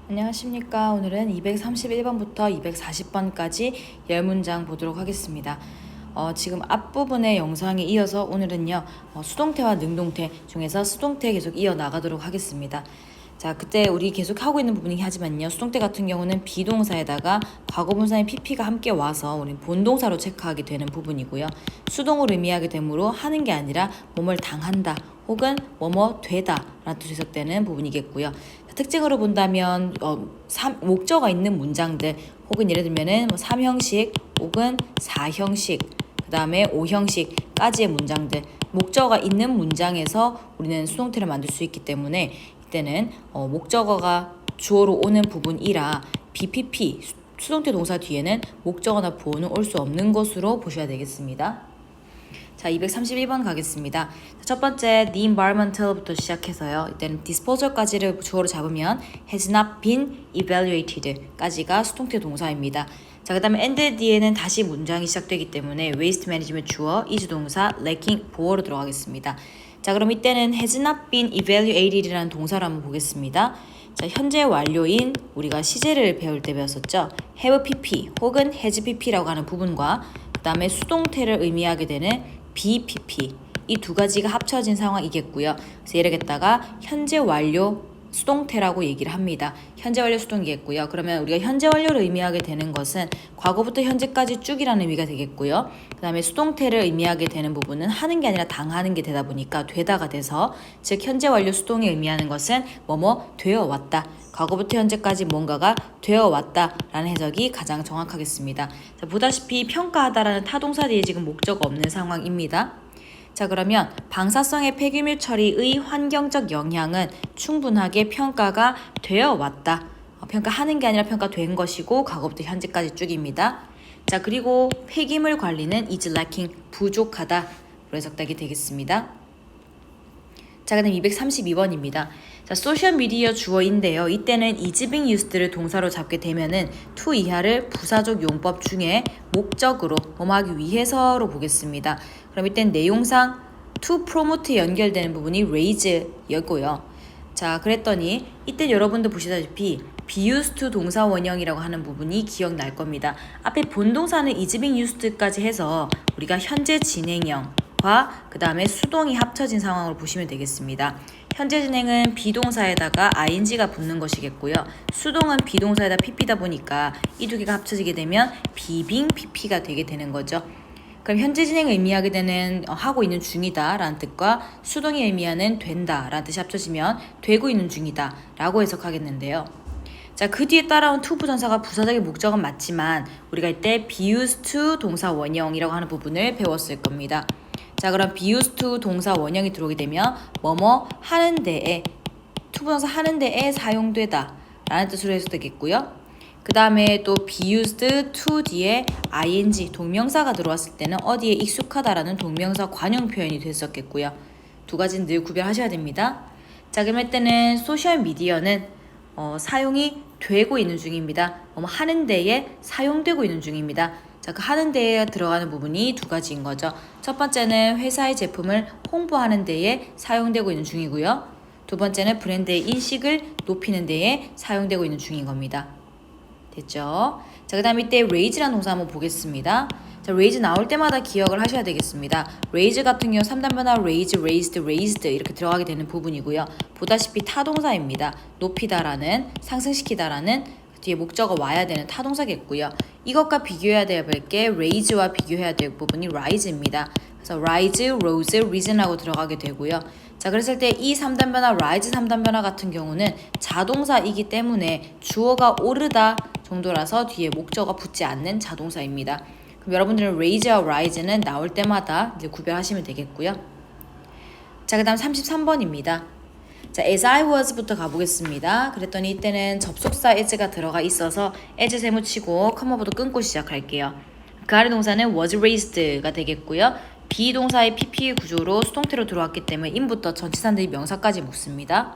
안녕하십니까. 오늘은 231번부터 240번까지 10문장 보도록 하겠습니다. 지금 앞부분의 영상에 이어서 오늘은요, 수동태와 능동태 중에서 수동태 계속 이어나가도록 하겠습니다. 자, 그때 우리 계속 하고 있는 부분이긴 하지만요, 수동태 같은 경우는 비동사에다가 과거분사인 pp가 함께 와서 우리 본동사로 체크하게 되는 부분이고요. 수동을 의미하게 되므로 하는 게 아니라 뭐뭘 당한다 혹은 뭐뭐 되다 라는 뜻으로 해석되는 부분이겠고요. 특징으로 본다면 목적어가 있는 문장들 혹은 예를 들면은 3형식 혹은 4형식 그 다음에 5형식까지의 문장들, 목적어가 있는 문장에서 우리는 수동태를 만들 수 있기 때문에 이때는 목적어가 주어로 오는 부분이라 BPP 수동태 동사 뒤에는 목적어나 보어는 올 수 없는 것으로 보셔야 되겠습니다. 자, 231번 가겠습니다. 첫 번째, the environmental부터 시작해서요. 이때는 disposal까지를 주어로 잡으면 has not been evaluated까지가 수동태 동사입니다. 자, 그 다음에 and 뒤에는 다시 문장이 시작되기 때문에 waste management 주어, is 동사, lacking 보어로 들어가겠습니다. 자, 그럼 이때는 has not been evaluated이라는 동사를 한번 보겠습니다. 자, 현재 완료인 우리가 시제를 배울 때 배웠었죠. have pp 혹은 has pp라고 하는 부분과 그 다음에 수동태를 의미하게 되는 BPP 이 두 가지가 합쳐진 상황이겠고요. 그래서 얘를 갖다가 현재 완료 수동태라고 얘기를 합니다. 현재 완료 수동이겠고요. 그러면 우리가 현재 완료를 의미하게 되는 것은 과거부터 현재까지 쭉이라는 의미가 되겠고요. 그 다음에 수동태를 의미하게 되는 부분은 하는 게 아니라 당하는 게 되다 보니까 되다가 돼서, 즉 현재 완료 수동이 의미하는 것은 뭐뭐 되어 왔다. 과거부터 현재까지 뭔가가 되어 왔다라는 해석이 가장 정확하겠습니다. 자, 보다시피 평가하다라는 타동사 뒤에 지금 목적 없는 상황입니다. 자, 그러면 방사성의 폐기물 처리의 환경적 영향은 충분하게 평가가 되어 왔다. 평가하는 게 아니라 평가된 것이고 과거부터 현재까지 쭉입니다. 자, 그리고 폐기물 관리는 is lacking 부족하다 로 해석되게 되겠습니다. 자, 그다음 232번입니다. 자, 소셜미디어 주어인데요. 이때는 is being used를 동사로 잡게 되면은 to 이하를 부사적 용법 중에 목적으로 뭐하기 위해서로 보겠습니다. 그럼 이땐 내용상 to promote 연결되는 부분이 raise였고요. 자, 그랬더니 이때 여러분도 보시다시피 be used to 동사 원형이라고 하는 부분이 기억날 겁니다. 앞에 본동사는 is being used까지 해서 우리가 현재 진행형과 그 다음에 수동이 합쳐진 상황으로 보시면 되겠습니다. 현재 진행은 비동사에다가 ing가 붙는 것이겠고요. 수동은 비동사에다 pp다 보니까 이 두 개가 합쳐지게 되면 being pp가 되게 되는 거죠. 그럼 현재 진행을 의미하게 되는 하고 있는 중이다 라는 뜻과 수동이 의미하는 된다 라는 뜻이 합쳐지면 되고 있는 중이다 라고 해석하겠는데요. 자, 그 뒤에 따라온 to 부정사가 부사적인 목적은 맞지만 우리가 이때 be used to 동사 원형이라고 하는 부분을 배웠을 겁니다. 자, 그럼 be used to 동사 원형이 들어오게 되면 뭐뭐 하는 데에 to 부정사 하는 데에 사용되다 라는 뜻으로 해석되겠고요. 그 다음에 또 be used to 뒤에 ing 동명사가 들어왔을 때는 어디에 익숙하다라는 동명사 관용 표현이 됐었겠고요. 두 가지는 늘 구별하셔야 됩니다. 자, 그럼 이때는 소셜미디어는 사용이 되고 있는 중입니다. 하는 데에 사용되고 있는 중입니다. 자, 그 하는 데에 들어가는 부분이 두 가지인 거죠. 첫 번째는 회사의 제품을 홍보하는 데에 사용되고 있는 중이고요. 두 번째는 브랜드의 인식을 높이는 데에 사용되고 있는 중인 겁니다. 됐죠? 자, 그 다음에 이때 raise라는 동사 한번 보겠습니다. 자, raise 나올 때마다 기억을 하셔야 되겠습니다. raise 같은 경우 3단 변화 raise, raised, raised 이렇게 들어가게 되는 부분이고요. 보다시피 타동사입니다. 높이다라는, 상승시키다라는 뒤에 목적어 와야 되는 타동사겠고요. 이것과 비교해야 될 게 raise와 비교해야 될 부분이 rise입니다. 그래서 rise, rose, reason하고 들어가게 되고요. 자, 그랬을 때 이 3단 변화, rise 3단 변화 같은 경우는 자동사이기 때문에 주어가 오르다 정도라서 뒤에 목적어가 붙지 않는 자동사입니다. 그럼 여러분들은 raise와 rise는 나올 때마다 이제 구별하시면 되겠고요. 자, 그 다음 33번입니다. 자, as I was부터 가보겠습니다. 그랬더니 이때는 접속사 as가 들어가 있어서 as 세무치고 컴마보다 끊고 시작할게요. 그 아래 동사는 was raised가 되겠고요. 비동사의 pp 구조로 수동태로 들어왔기 때문에 in부터 전치사들이 명사까지 묻습니다.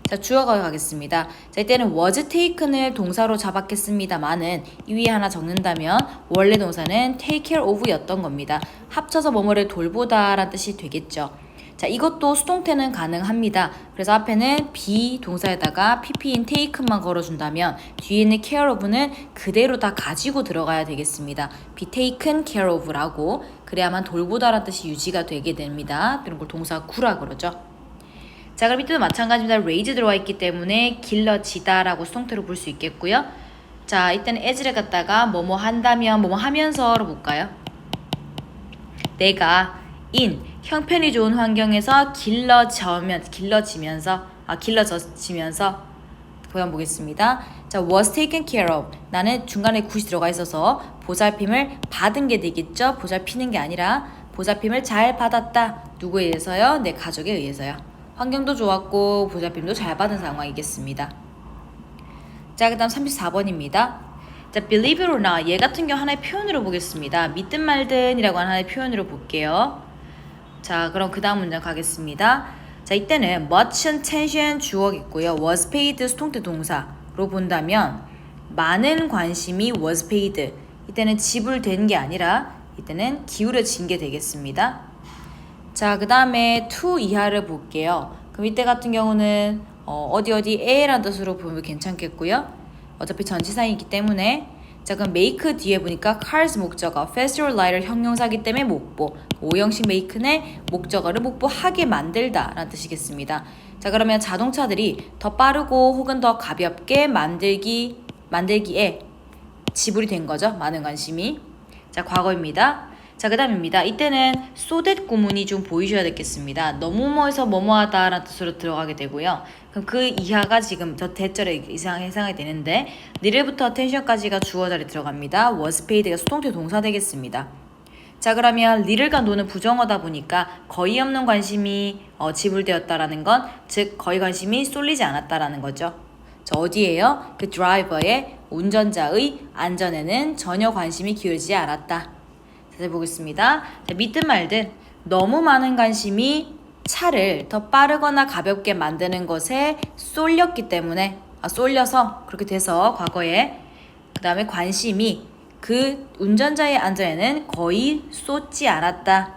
자, 주어가 가겠습니다. 자, 이때는 was taken을 동사로 잡았겠습니다만은 이 위에 하나 적는다면 원래 동사는 take care of 였던 겁니다. 합쳐서 뭐뭐를 돌보다 라는 뜻이 되겠죠. 자, 이것도 수동태는 가능합니다. 그래서 앞에는 be 동사에다가 pp인 take만 걸어준다면 뒤에 있는 care of는 그대로 다 가지고 들어가야 되겠습니다. be taken care of라고 그래야만 돌보다라는 뜻이 유지가 되게 됩니다. 이런 걸 동사 구라 그러죠. 자, 그럼 이때도 마찬가지입니다. raise 들어와 있기 때문에 길러지다라고 수동태로 볼 수 있겠고요. 자, 이때는 as를 갖다가 뭐뭐 한다면 뭐뭐 하면서로 볼까요? 내가 in 형편이 좋은 환경에서 길러지면서 보여 보겠습니다. 자, was taken care of. 나는 중간에 굿이 들어가 있어서 보살핌을 받은 게 되겠죠. 보살피는 게 아니라 보살핌을 잘 받았다. 누구에 의해서요? 내 가족에 의해서요. 환경도 좋았고 보살핌도 잘 받은 상황이겠습니다. 자, 그 다음 34번입니다. 자, believe it or not. 얘 같은 경우 하나의 표현으로 보겠습니다. 믿든 말든 이라고 하는 하나의 표현으로 볼게요. 자, 그럼 그 다음 문장 가겠습니다. 자, 이때는 much attention 주어가 있고요. was paid 수동태 동사로 본다면 많은 관심이 was paid. 이때는 지불된 게 아니라 이때는 기울여진 게 되겠습니다. 자, 그 다음에 to 이하를 볼게요. 그럼 이때 같은 경우는 어디에라는 뜻으로 보면 괜찮겠고요. 어차피 전치사이기 때문에 자, 그럼 make 뒤에 보니까 cars 목적어, faster or lighter 형용사기 때문에 목보, 오형식 make는 목적어를 목보하게 만들다 라는 뜻이겠습니다. 자, 그러면 자동차들이 더 빠르고 혹은 더 가볍게 만들기에 지불이 된 거죠. 많은 관심이. 자, 과거입니다. 자, 그 다음입니다. 이때는 so that 구문이 좀 보이셔야 되겠습니다. 너무 뭐해서 뭐뭐하다 라는 뜻으로 들어가게 되고요. 그럼 그 이하가 지금 저 대절에 해당이 되는데 need부터 attention까지가 주어 자리에 들어갑니다. was paid가 수동태 동사 되겠습니다. 자, 그러면 need과 no는 부정어다 보니까 거의 없는 관심이 지불되었다라는 건 즉 거의 관심이 쏠리지 않았다라는 거죠. 자, 어디에요? 그 드라이버의 운전자의 안전에는 전혀 관심이 기울지 않았다. 다시 보겠습니다. 자, 믿든 말든 너무 많은 관심이 차를 더 빠르거나 가볍게 만드는 것에 쏠렸기 때문에 쏠려서 그렇게 돼서 과거에 그 다음에 관심이 그 운전자의 안전에는 거의 쏟지 않았다.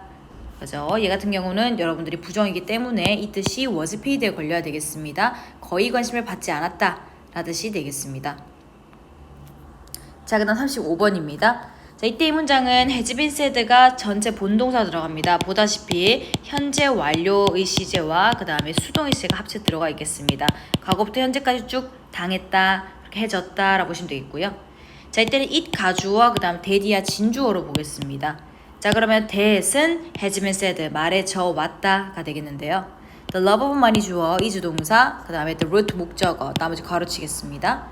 그죠? 얘 같은 경우는 여러분들이 부정이기 때문에 이 뜻이 was paid에 걸려야 되겠습니다. 거의 관심을 받지 않았다 라는 뜻이 되겠습니다. 자, 그 다음 35번입니다. 자, 이때 이 문장은 has been said가 전체 본동사 들어갑니다. 보다시피 현재 완료의 시제와 그 다음에 수동의 시제가 합쳐 들어가 있겠습니다. 과거부터 현재까지 쭉 당했다, 그렇게 해졌다 라고 보시면 되겠고요. 자, 이때는 it 가주어와 그 다음 that이야 진주어로 보겠습니다. 자, 그러면 that은 has been said, 말해져 왔다가 되겠는데요. The love of money 주어, is 동사, 그 다음에 the root 목적어, 나머지 가로치겠습니다.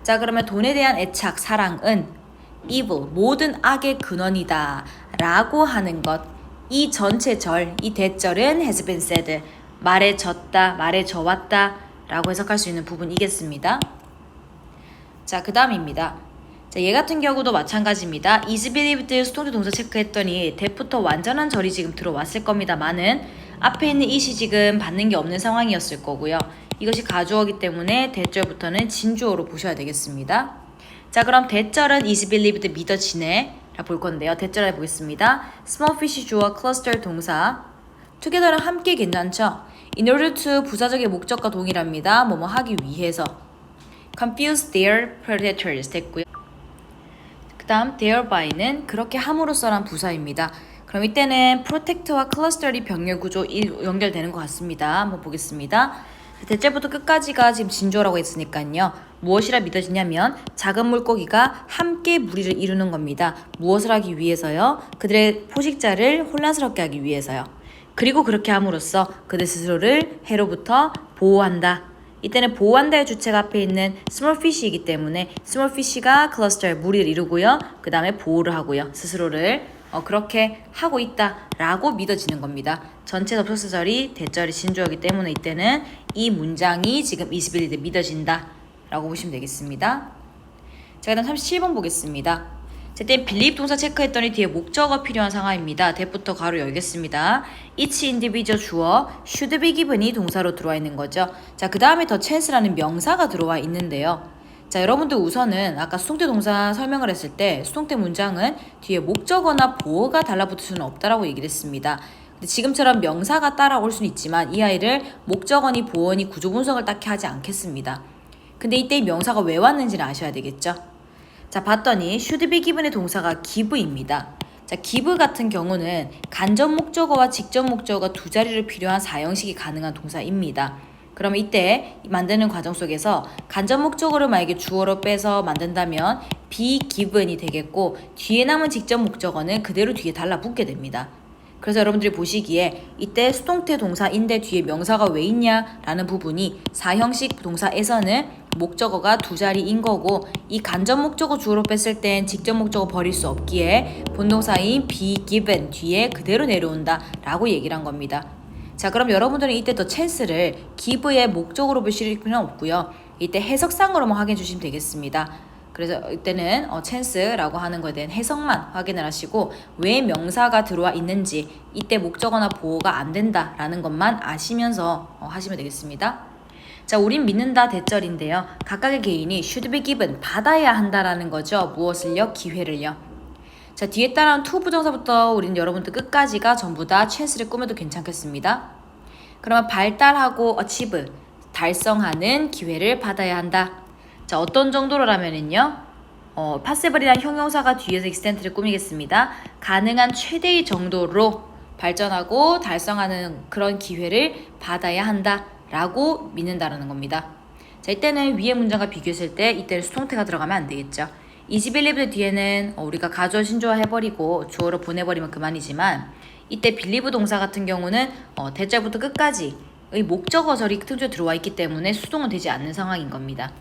자, 그러면 돈에 대한 애착, 사랑은 evil, 모든 악의 근원이다 라고 하는 것. 이 전체 절, 이 대절은 has been said, 말해졌다, 말해져왔다 라고 해석할 수 있는 부분이겠습니다. 자, 그 다음입니다. 자, 얘 같은 경우도 마찬가지입니다. is believed 수동태 동사 체크했더니 that부터 완전한 절이 지금 들어왔을 겁니다만은 앞에 있는 it이 지금 받는 게 없는 상황이었을 거고요. 이것이 가주어기 때문에 대절부터는 진주어로 보셔야 되겠습니다. 자, 그럼 대절은 is believed 믿어지네 라 볼 건데요. 대절 해보겠습니다. small fish 주어, cluster 동사. together는 함께 괜찮죠? in order to 부사적의 목적과 동일합니다. 뭐뭐 하기 위해서. confuse their predators 됐고요. 그 다음 thereby,는 그렇게 함으로써란 부사입니다. 그럼 이때는 protect와 cluster이 병렬 구조 연결되는 것 같습니다. 한번 보겠습니다. 대절부터 끝까지가 지금 진주어라고 했으니까요. 무엇이라 믿어지냐면 작은 물고기가 함께 무리를 이루는 겁니다. 무엇을 하기 위해서요? 그들의 포식자를 혼란스럽게 하기 위해서요. 그리고 그렇게 함으로써 그들 스스로를 해로부터 보호한다. 이때는 보호한다의 주체가 앞에 있는 small fish이기 때문에 small fish가 클러스터의 무리를 이루고요. 그 다음에 보호를 하고요. 스스로를 그렇게 하고 있다라고 믿어지는 겁니다. 전체 접속사절이 대절이 진주어이기 때문에 이때는 이 문장이 지금 is believed 믿어진다 라고 보시면 되겠습니다. 자, 그 다음 37번 보겠습니다. 자, 이때 believe 동사 체크했더니 뒤에 목적어 필요한 상황입니다. 대부터 가로 열겠습니다. each individual 주어, should be given이 동사로 들어와 있는 거죠. 자, 그 다음에 더 chance라는 명사가 들어와 있는데요. 자, 여러분들 우선은 아까 수동태 동사 설명을 했을 때 수동태 문장은 뒤에 목적어나 보어가 달라붙을 수는 없다라고 얘기를 했습니다. 근데 근데 지금처럼 명사가 따라올 수는 있지만 이 아이를 목적어니 보어니 구조 분석을 딱히 하지 않겠습니다. 근데 이때 이 명사가 왜 왔는지는 아셔야 되겠죠. 자, 봤더니 should be given의 동사가 give입니다. 자, give 같은 경우는 간접 목적어와 직접 목적어 두 자리를 필요한 사형식이 가능한 동사입니다. 그러면 이때 만드는 과정 속에서 간접 목적어를 만약에 주어로 빼서 만든다면 be given이 되겠고 뒤에 남은 직접 목적어는 그대로 뒤에 달라붙게 됩니다. 그래서 여러분들이 보시기에 이때 수동태 동사인데 뒤에 명사가 왜 있냐라는 부분이 사형식 동사에서는 목적어가 두 자리인 거고 이 간접 목적어 주어로 뺐을 땐 직접 목적어 버릴 수 없기에 본동사인 be given 뒤에 그대로 내려온다 라고 얘기를 한 겁니다. 자, 그럼 여러분들은 이때 더 chance를 give의 목적으로 보실 필요는 없고요. 이때 해석상으로만 확인해 주시면 되겠습니다. 그래서 이때는 chance라고 하는 거에 대한 해석만 확인을 하시고 왜 명사가 들어와 있는지 이때 목적어나 보호가 안 된다라는 것만 아시면서 하시면 되겠습니다. 자, 우린 믿는다 대절인데요. 각각의 개인이 should be given 받아야 한다라는 거죠. 무엇을요? 기회를요. 자, 뒤에 따라온 to 부정사부터 우린 여러분들 끝까지가 전부 다 chance를 꾸며도 괜찮겠습니다. 그러면 발달하고 achieve 달성하는 기회를 받아야 한다. 자, 어떤 정도로라면은요. passible이란 형용사가 뒤에서 extent를 꾸미겠습니다. 가능한 최대의 정도로 발전하고 달성하는 그런 기회를 받아야 한다 라고 믿는다라는 겁니다. 자, 이때는 위의 문장과 비교했을 때 이때는 수동태가 들어가면 안 되겠죠. 이지빌리브 뒤에는 우리가 가주어 신조어 해버리고 주어로 보내버리면 그만이지만 이때 빌리브 동사 같은 경우는 대절부터 끝까지 의 목적어절이 등조에 들어와 있기 때문에 수동은 되지 않는 상황인 겁니다.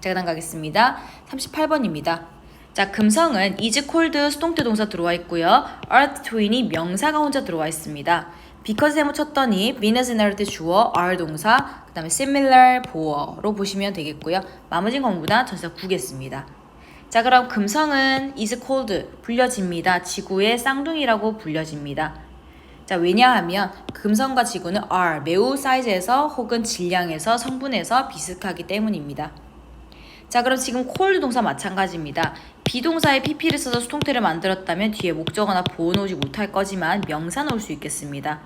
자, 그다음 가겠습니다. 38번입니다. 자, 금성은 is cold 수동태 동사 들어와 있고요. earth twin이 명사가 혼자 들어와 있습니다. because 세모 쳤더니 Venus and Earth 주어, are 동사, 그 다음에 similar 보어로 보시면 되겠고요. 마무진 공부다 전치사 구겠습니다. 자, 그럼 금성은 is cold 불려집니다. 지구의 쌍둥이라고 불려집니다. 자, 왜냐하면 금성과 지구는 are 매우 사이즈에서 혹은 질량에서 성분에서 비슷하기 때문입니다. 자, 그럼 지금 cold 동사 마찬가지입니다. 비동사에 pp를 써서 수동태를 만들었다면 뒤에 목적어나 보호 놓지 못할 거지만 명사 넣을 수 있겠습니다.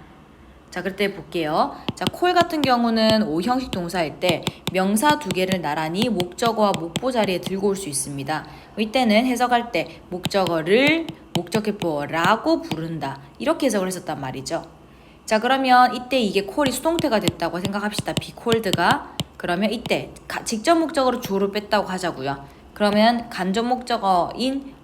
자, 그럴 때 볼게요. 자, call 같은 경우는 오형식 동사일 때 명사 두 개를 나란히 목적어와 목보 자리에 들고 올 수 있습니다. 이때는 해석할 때 목적어를 목적해보라고 부른다. 이렇게 해석을 했었단 말이죠. 자, 그러면 이때 이게 call이 수동태가 됐다고 생각합시다. be called가. 그러면 이때 직접 목적어로 주어를 뺐다고 하자고요. 그러면 간접 목적어인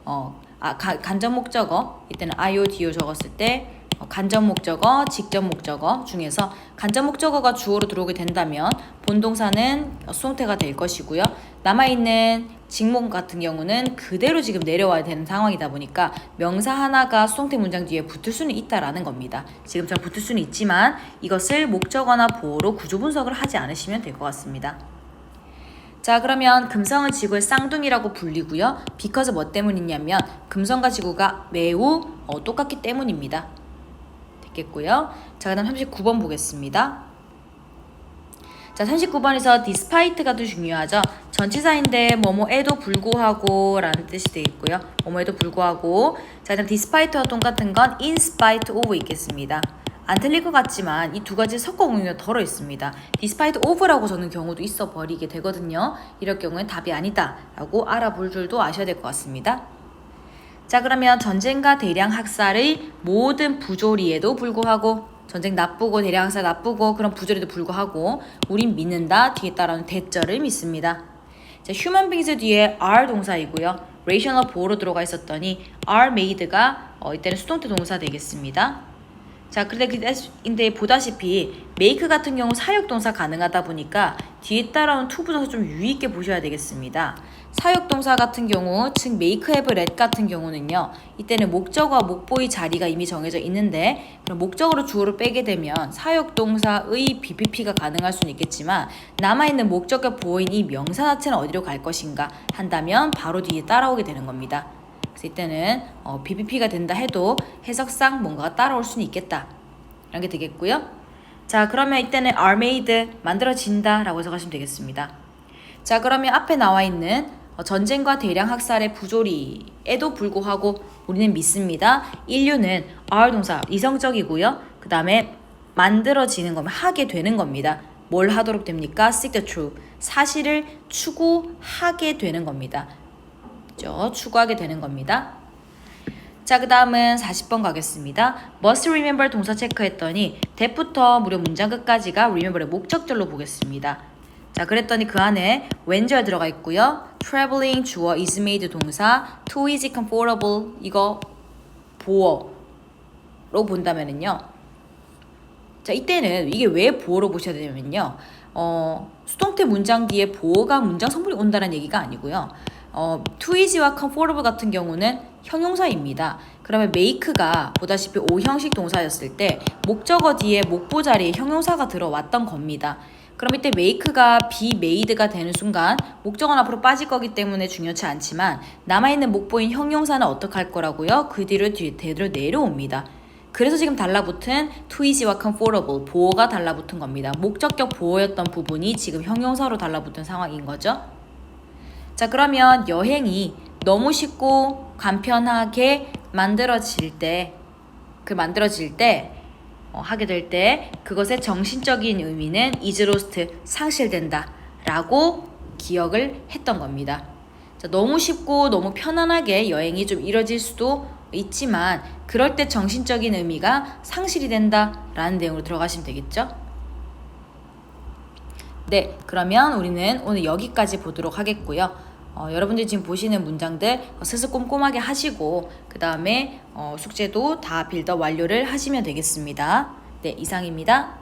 간접 목적어 이때는 IODO 적었을 때 간접 목적어, 직접 목적어 중에서 간접 목적어가 주어로 들어오게 된다면 본동사는 수동태가 될 것이고요. 남아있는 직목 같은 경우는 그대로 지금 내려와야 되는 상황이다 보니까 명사 하나가 수동태 문장 뒤에 붙을 수는 있다라는 겁니다. 지금처럼 붙을 수는 있지만 이것을 목적어나 보호로 구조 분석을 하지 않으시면 될 것 같습니다. 자, 그러면 금성은 지구의 쌍둥이라고 불리고요. because 뭐 때문이냐면 금성과 지구가 매우 똑같기 때문입니다. 됐겠고요. 자, 그 다음 39번 보겠습니다. 자, 39번에서 despite가 더 중요하죠. 전치사인데 뭐뭐에도 불구하고 라는 뜻이 되겠고요. 뭐뭐에도 불구하고. 자, 그다음 despite와 똑같은 건 in spite of 있겠습니다. 안 틀릴 것 같지만 이 두 가지 섞어 보면 덜어 있습니다. despite of라고 적는 경우도 있어 버리게 되거든요. 이럴 경우엔 답이 아니다 라고 알아볼 줄도 아셔야 될 것 같습니다. 자, 그러면 전쟁과 대량 학살의 모든 부조리에도 불구하고 전쟁 나쁘고 대량 학살 나쁘고 그런 부조리에도 불구하고 우린 믿는다 뒤에 따라오는 대절을 믿습니다. 자, human beings 뒤에 are 동사이고요. rational 보호로 들어가 있었더니 are made가 이때는 수동태 동사 되겠습니다. 자, 근데 보다시피 make 같은 경우 사역동사 가능하다 보니까 뒤에 따라온 to 부정사 좀 유의있게 보셔야 되겠습니다. 사역동사 같은 경우 즉 make, have, let 같은 경우는요. 이때는 목적어와 목보의 자리가 이미 정해져 있는데 그럼 목적어로 주어를 빼게 되면 사역동사의 BPP가 가능할 수는 있겠지만 남아있는 목적격 보호인 이 명사 자체는 어디로 갈 것인가 한다면 바로 뒤에 따라오게 되는 겁니다. 그래서 이때는 BPP가 된다 해도 해석상 뭔가가 따라올 수는 있겠다 이런 게 되겠고요. 자, 그러면 이때는 are made 만들어진다 라고 해석하시면 되겠습니다. 자, 그러면 앞에 나와 있는 전쟁과 대량 학살의 부조리에도 불구하고 우리는 믿습니다. 인류는 are 동사 이성적이고요. 그 다음에 만들어지는 거면 하게 되는 겁니다. 뭘 하도록 됩니까? seek the truth. 사실을 추구하게 되는 겁니다. 그죠? 추구하게 되는 겁니다. 자, 그 다음은 40번 가겠습니다. must remember 동사 체크했더니 that부터 무려 문장 끝까지가 remember의 목적절로 보겠습니다. 자, 그랬더니 그 안에 when절 들어가 있고요. traveling 주어 is made 동사 too easy comfortable 이거 보어로 본다면은요. 자, 이때는 이게 왜 보어로 보셔야 되냐면요. 수동태 문장 뒤에 보어가 문장 성분이 온다는 얘기가 아니고요. too easy와 comfortable 같은 경우는 형용사입니다. 그러면 make가 보다시피 오형식 동사였을 때 목적어 뒤에 목보 자리에 형용사가 들어왔던 겁니다. 그럼 이때 make가 be made가 되는 순간 목적어는 앞으로 빠질 거기 때문에 중요치 않지만 남아있는 목보인 형용사는 어떻게 할 거라고요? 그 뒤로 내려옵니다. 그래서 지금 달라붙은 too easy와 comfortable 보어가 달라붙은 겁니다. 목적격 보어였던 부분이 지금 형용사로 달라붙은 상황인 거죠. 자, 그러면 여행이 너무 쉽고 간편하게 만들어질 때 하게 될 때 그것의 정신적인 의미는 is lost 상실된다 라고 기억을 했던 겁니다. 자, 너무 쉽고 너무 편안하게 여행이 좀 이뤄질 수도 있지만 그럴 때 정신적인 의미가 상실이 된다 라는 내용으로 들어가시면 되겠죠. 네, 그러면 우리는 오늘 여기까지 보도록 하겠고요. 여러분들이 지금 보시는 문장들 스스 꼼꼼하게 하시고 그 다음에 숙제도 다 빌더 완료를 하시면 되겠습니다. 네, 이상입니다.